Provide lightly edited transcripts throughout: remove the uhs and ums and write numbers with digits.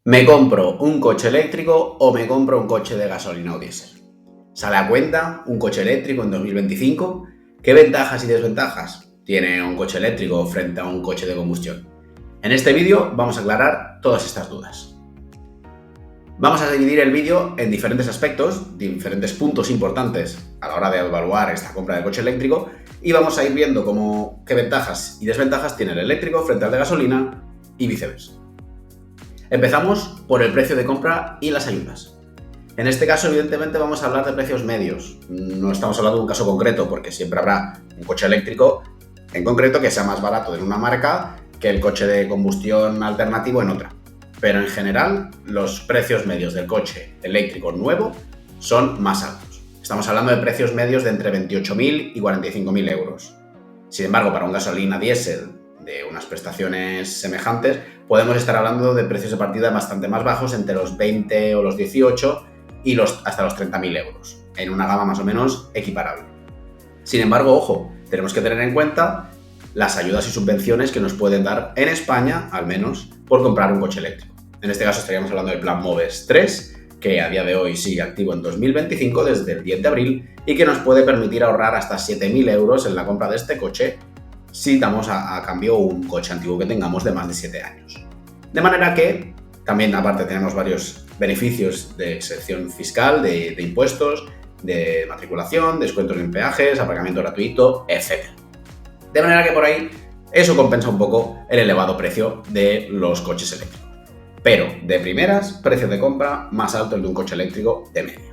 ¿Me compro un coche eléctrico o me compro un coche de gasolina o diésel? ¿Sale a cuenta un coche eléctrico en 2025? ¿Qué ventajas y desventajas tiene un coche eléctrico frente a un coche de combustión? En este vídeo vamos a aclarar todas estas dudas. Vamos a dividir el vídeo en diferentes aspectos, diferentes puntos importantes a la hora de evaluar esta compra del coche eléctrico y vamos a ir viendo qué ventajas y desventajas tiene el eléctrico frente al de gasolina y viceversa. Empezamos por el precio de compra y las ayudas. En este caso, evidentemente, vamos a hablar de precios medios. No estamos hablando de un caso concreto, porque siempre habrá un coche eléctrico en concreto que sea más barato en una marca que el coche de combustión alternativo en otra. Pero en general, los precios medios del coche eléctrico nuevo son más altos. Estamos hablando de precios medios de entre 28.000 y 45.000 euros. Sin embargo, para un gasolina diésel de unas prestaciones semejantes, podemos estar hablando de precios de partida bastante más bajos, entre los 20 o los 18 y hasta los 30.000 euros, en una gama más o menos equiparable. Sin embargo, ojo, tenemos que tener en cuenta las ayudas y subvenciones que nos pueden dar en España, al menos, por comprar un coche eléctrico. En este caso estaríamos hablando del Plan MOVES 3, que a día de hoy sigue activo en 2025 desde el 10 de abril y que nos puede permitir ahorrar hasta 7.000 euros en la compra de este coche si damos a cambio un coche antiguo que tengamos de más de 7 años. De manera que también aparte tenemos varios beneficios de exención fiscal, de impuestos, de matriculación, descuentos en peajes, aparcamiento gratuito, etc. De manera que por ahí eso compensa un poco el elevado precio de los coches eléctricos. Pero de primeras, precio de compra más alto el de un coche eléctrico de media.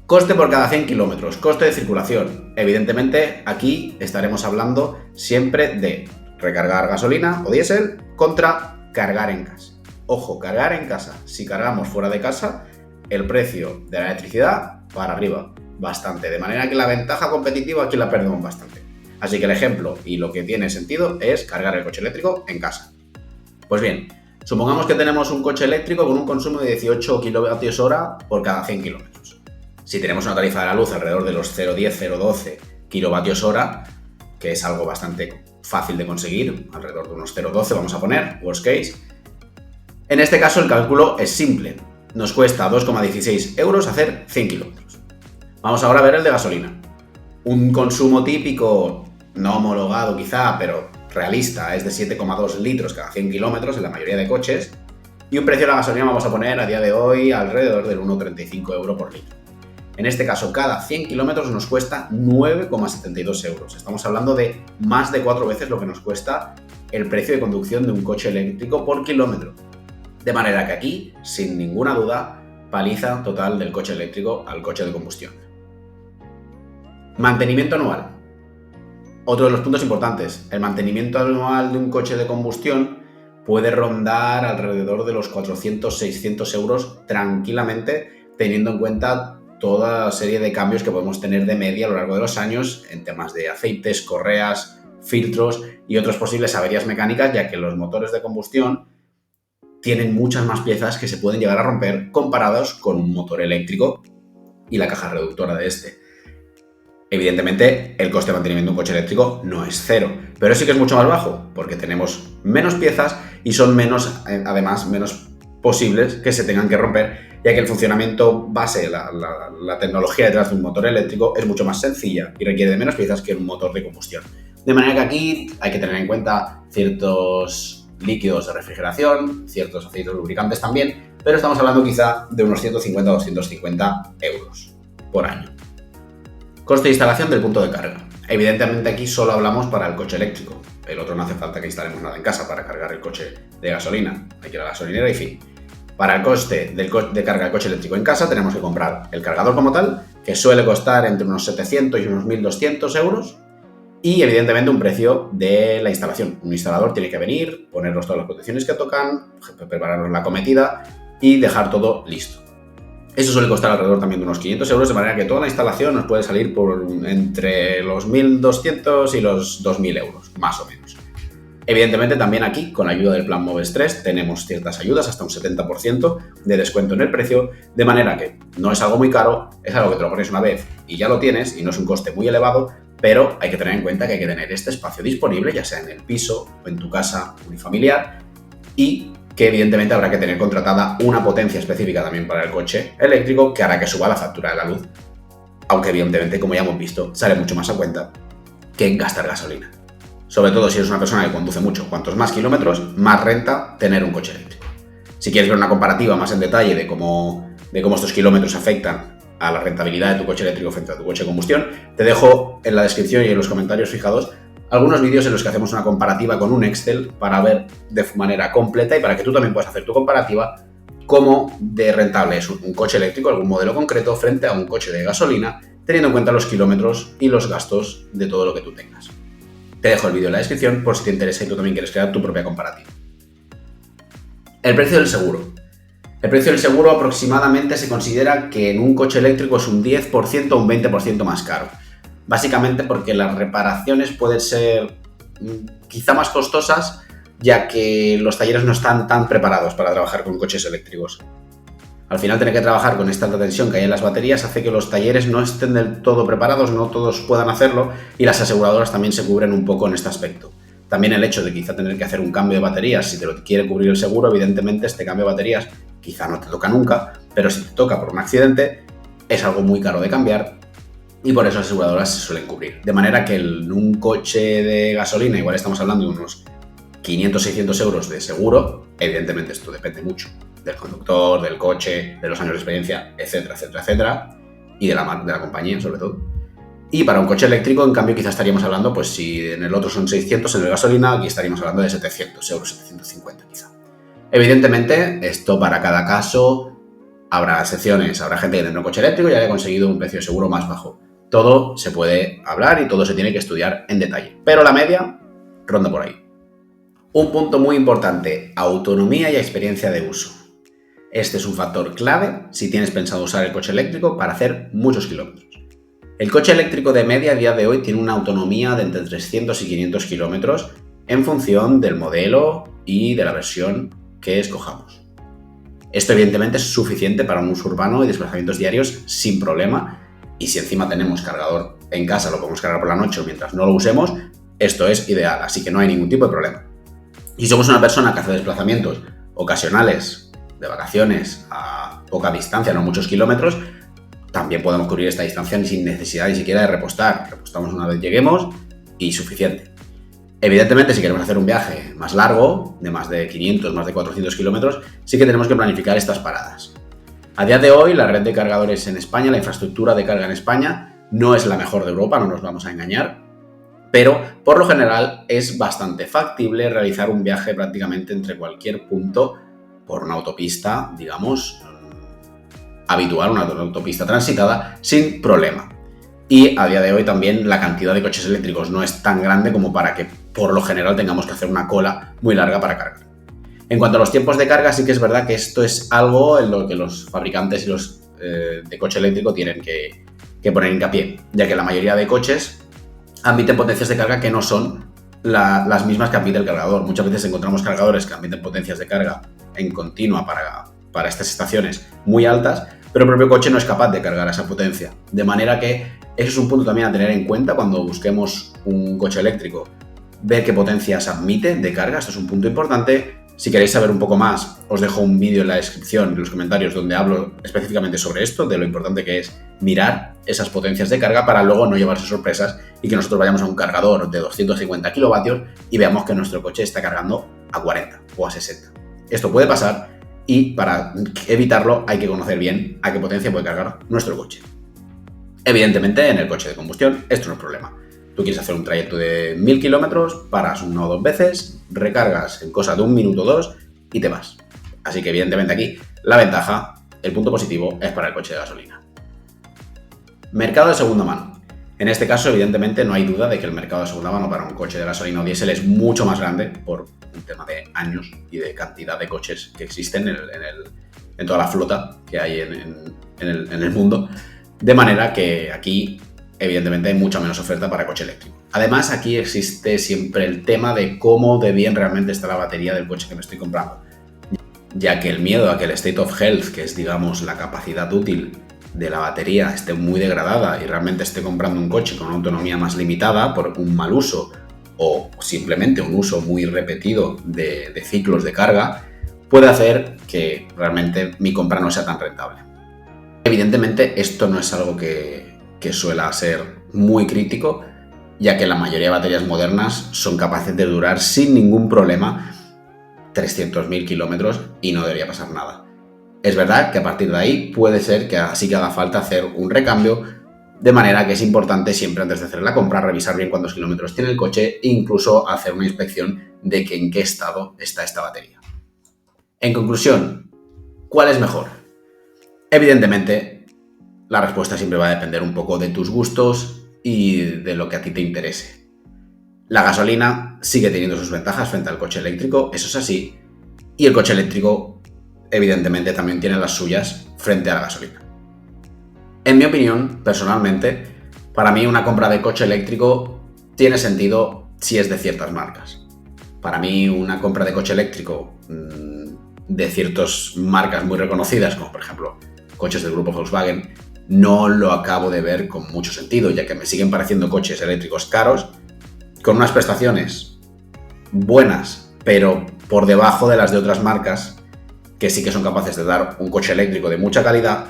Coste por cada 100 kilómetros, coste de circulación. Evidentemente, aquí estaremos hablando siempre de recargar gasolina o diésel contra cargar en casa. Ojo, cargar en casa. Si cargamos fuera de casa, el precio de la electricidad para arriba bastante. De manera que la ventaja competitiva aquí la perdemos bastante. Así que el ejemplo y lo que tiene sentido es cargar el coche eléctrico en casa. Pues bien, supongamos que tenemos un coche eléctrico con un consumo de 18 kWh por cada 100 kilómetros. Si tenemos una tarifa de la luz alrededor de los 0,10-0,12 kWh, que es algo bastante fácil de conseguir, alrededor de unos 0,12 vamos a poner, worst case. En este caso el cálculo es simple, nos cuesta 2,16 euros hacer 100 kilómetros. Vamos ahora a ver el de gasolina. Un consumo típico, no homologado quizá, pero realista, es de 7,2 litros cada 100 kilómetros en la mayoría de coches, y un precio de la gasolina vamos a poner a día de hoy alrededor del 1,35 euros por litro. En este caso, cada 100 kilómetros nos cuesta 9,72 euros. Estamos hablando de más de 4 veces lo que nos cuesta el precio de conducción de un coche eléctrico por kilómetro. De manera que aquí, sin ninguna duda, paliza total del coche eléctrico al coche de combustión. Mantenimiento anual. Otro de los puntos importantes. El mantenimiento anual de un coche de combustión puede rondar alrededor de los 400-600 euros tranquilamente, teniendo en cuenta toda la serie de cambios que podemos tener de media a lo largo de los años en temas de aceites, correas, filtros y otras posibles averías mecánicas, ya que los motores de combustión tienen muchas más piezas que se pueden llegar a romper comparados con un motor eléctrico y la caja reductora de este. Evidentemente, el coste de mantenimiento de un coche eléctrico no es cero, pero sí que es mucho más bajo, porque tenemos menos piezas y son además menos posibles que se tengan que romper, ya que el funcionamiento base, la tecnología detrás de un motor eléctrico es mucho más sencilla y requiere de menos piezas que un motor de combustión. De manera que aquí hay que tener en cuenta ciertos líquidos de refrigeración, ciertos aceites lubricantes también, pero estamos hablando quizá de unos 150 o 250 euros por año. Coste de instalación del punto de carga. Evidentemente aquí solo hablamos para el coche eléctrico. El otro no hace falta que instalemos nada en casa para cargar el coche de gasolina. Hay que ir a la gasolinera y fin. Para el coste de carga del coche eléctrico en casa tenemos que comprar el cargador como tal, que suele costar entre unos 700 y unos 1.200 euros, y evidentemente un precio de la instalación. Un instalador tiene que venir, ponernos todas las protecciones que tocan, prepararnos la cometida y dejar todo listo. Eso suele costar alrededor también de unos 500 euros, de manera que toda la instalación nos puede salir por entre los 1.200 y los 2.000 euros, más o menos. Evidentemente también aquí, con la ayuda del Plan MOVES 3, tenemos ciertas ayudas, hasta un 70% de descuento en el precio, de manera que no es algo muy caro, es algo que te lo pones una vez y ya lo tienes y no es un coste muy elevado, pero hay que tener en cuenta que hay que tener este espacio disponible, ya sea en el piso o en tu casa unifamiliar, y que evidentemente habrá que tener contratada una potencia específica también para el coche eléctrico que hará que suba la factura de la luz. Aunque evidentemente, como ya hemos visto, sale mucho más a cuenta que gastar gasolina. Sobre todo si eres una persona que conduce mucho. Cuantos más kilómetros, más renta tener un coche eléctrico. Si quieres ver una comparativa más en detalle de cómo estos kilómetros afectan a la rentabilidad de tu coche eléctrico frente a tu coche de combustión, te dejo en la descripción y en los comentarios fijados algunos vídeos en los que hacemos una comparativa con un Excel para ver de manera completa y para que tú también puedas hacer tu comparativa cómo de rentable es un coche eléctrico, algún modelo concreto, frente a un coche de gasolina, teniendo en cuenta los kilómetros y los gastos de todo lo que tú tengas. Te dejo el vídeo en la descripción por si te interesa y tú también quieres crear tu propia comparativa. El precio del seguro. El precio del seguro aproximadamente se considera que en un coche eléctrico es un 10% o un 20% más caro. Básicamente porque las reparaciones pueden ser quizá más costosas, ya que los talleres no están tan preparados para trabajar con coches eléctricos. Al final, tener que trabajar con esta alta tensión que hay en las baterías hace que los talleres no estén del todo preparados, no todos puedan hacerlo, y las aseguradoras también se cubren un poco en este aspecto. También el hecho de quizá tener que hacer un cambio de baterías, si te lo quiere cubrir el seguro, evidentemente este cambio de baterías quizá no te toca nunca, pero si te toca por un accidente, es algo muy caro de cambiar y por eso las aseguradoras se suelen cubrir. De manera que en un coche de gasolina, igual estamos hablando de unos 500-600 euros de seguro, evidentemente esto depende mucho del conductor, del coche, de los años de experiencia, etcétera, etcétera, etcétera, y de la compañía sobre todo. Y para un coche eléctrico, en cambio, quizás estaríamos hablando, pues si en el otro son 600 en el gasolina, aquí estaríamos hablando de 700 euros, 750 quizá. Evidentemente, esto para cada caso habrá excepciones, habrá gente que tendrá un coche eléctrico y haya conseguido un precio de seguro más bajo. Todo se puede hablar y todo se tiene que estudiar en detalle, pero la media ronda por ahí. Un punto muy importante, autonomía y experiencia de uso. Este es un factor clave si tienes pensado usar el coche eléctrico para hacer muchos kilómetros. El coche eléctrico de media a día de hoy tiene una autonomía de entre 300 y 500 kilómetros en función del modelo y de la versión que escojamos. Esto evidentemente es suficiente para un uso urbano y desplazamientos diarios sin problema, y si encima tenemos cargador en casa, lo podemos cargar por la noche o mientras no lo usemos, esto es ideal, así que no hay ningún tipo de problema. Si somos una persona que hace desplazamientos ocasionales de vacaciones a poca distancia, no muchos kilómetros, también podemos cubrir esta distancia sin necesidad ni siquiera de repostar. Repostamos una vez lleguemos y suficiente. Evidentemente, si queremos hacer un viaje más largo, de más de 500, más de 400 kilómetros, sí que tenemos que planificar estas paradas. A día de hoy, la red de cargadores en España, la infraestructura de carga en España, no es la mejor de Europa, no nos vamos a engañar, pero por lo general es bastante factible realizar un viaje prácticamente entre cualquier punto por una autopista, digamos, habitual, una autopista transitada, sin problema. Y a día de hoy también la cantidad de coches eléctricos no es tan grande como para que por lo general tengamos que hacer una cola muy larga para cargar. En cuanto a los tiempos de carga, sí que es verdad que esto es algo en lo que los fabricantes y los de coche eléctrico tienen que poner hincapié, ya que la mayoría de coches admiten potencias de carga que no son las mismas que admite el cargador. Muchas veces encontramos cargadores que admiten potencias de carga en continua para estas estaciones muy altas, pero el propio coche no es capaz de cargar esa potencia. De manera que eso es un punto también a tener en cuenta cuando busquemos un coche eléctrico. Ver qué potencias admite de carga, esto es un punto importante. Si queréis saber un poco más, os dejo un vídeo en la descripción, en los comentarios, donde hablo específicamente sobre esto, de lo importante que es mirar esas potencias de carga para luego no llevarse sorpresas y que nosotros vayamos a un cargador de 250 kilovatios y veamos que nuestro coche está cargando a 40 o a 60. Esto puede pasar y para evitarlo hay que conocer bien a qué potencia puede cargar nuestro coche. Evidentemente, en el coche de combustión esto no es problema. Tú quieres hacer un trayecto de 1000 kilómetros, paras una o dos veces, recargas en cosa de 1 minuto o 2 y te vas. Así que evidentemente aquí la ventaja, el punto positivo, es para el coche de gasolina. Mercado de segunda mano. En este caso, evidentemente, no hay duda de que el mercado de segunda mano para un coche de gasolina o diésel es mucho más grande por un tema de años y de cantidad de coches que existen en toda la flota que hay en el mundo. De manera que aquí, evidentemente, hay mucha menos oferta para coche eléctrico. Además, aquí existe siempre el tema de cómo de bien realmente está la batería del coche que me estoy comprando. Ya que el miedo a que el state of health, que es, digamos, la capacidad útil de la batería, esté muy degradada y realmente esté comprando un coche con una autonomía más limitada por un mal uso o simplemente un uso muy repetido de ciclos de carga, puede hacer que realmente mi compra no sea tan rentable. Evidentemente, esto no es algo que suela ser muy crítico, ya que la mayoría de baterías modernas son capaces de durar sin ningún problema 300.000 kilómetros y no debería pasar nada. Es verdad que a partir de ahí puede ser que sí que haga falta hacer un recambio, de manera que es importante siempre antes de hacer la compra revisar bien cuántos kilómetros tiene el coche e incluso hacer una inspección de que en qué estado está esta batería. En conclusión, ¿cuál es mejor? Evidentemente, la respuesta siempre va a depender un poco de tus gustos y de lo que a ti te interese. La gasolina sigue teniendo sus ventajas frente al coche eléctrico, eso es así, y el coche eléctrico evidentemente también tiene las suyas frente a la gasolina. En mi opinión, personalmente, para mí una compra de coche eléctrico tiene sentido si es de ciertas marcas. Para mí una compra de coche eléctrico de ciertas marcas muy reconocidas, como por ejemplo coches del grupo Volkswagen, no lo acabo de ver con mucho sentido, ya que me siguen pareciendo coches eléctricos caros, con unas prestaciones buenas, pero por debajo de las de otras marcas, que sí que son capaces de dar un coche eléctrico de mucha calidad,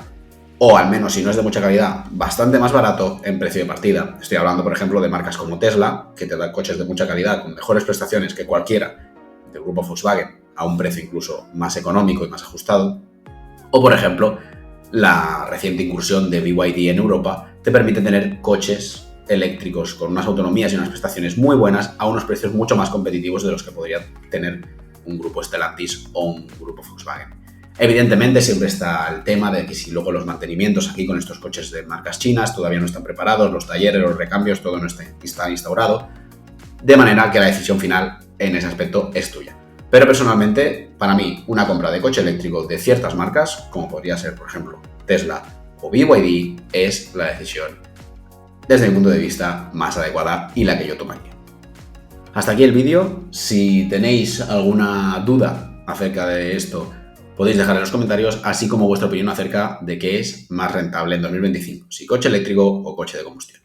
o al menos si no es de mucha calidad, bastante más barato en precio de partida. Estoy hablando, por ejemplo, de marcas como Tesla, que te dan coches de mucha calidad con mejores prestaciones que cualquiera del grupo Volkswagen, a un precio incluso más económico y más ajustado. O, por ejemplo, la reciente incursión de BYD en Europa te permite tener coches eléctricos con unas autonomías y unas prestaciones muy buenas a unos precios mucho más competitivos de los que podría tener un grupo Stellantis o un grupo Volkswagen. Evidentemente siempre está el tema de que si luego los mantenimientos aquí con estos coches de marcas chinas todavía no están preparados, los talleres, los recambios, todo no está instaurado, de manera que la decisión final en ese aspecto es tuya. Pero personalmente, para mí, una compra de coche eléctrico de ciertas marcas, como podría ser, por ejemplo, Tesla o BYD, es la decisión, desde mi punto de vista, más adecuada y la que yo tomaría. Hasta aquí el vídeo. Si tenéis alguna duda acerca de esto, podéis dejar en los comentarios, así como vuestra opinión acerca de qué es más rentable en 2025, si coche eléctrico o coche de combustión.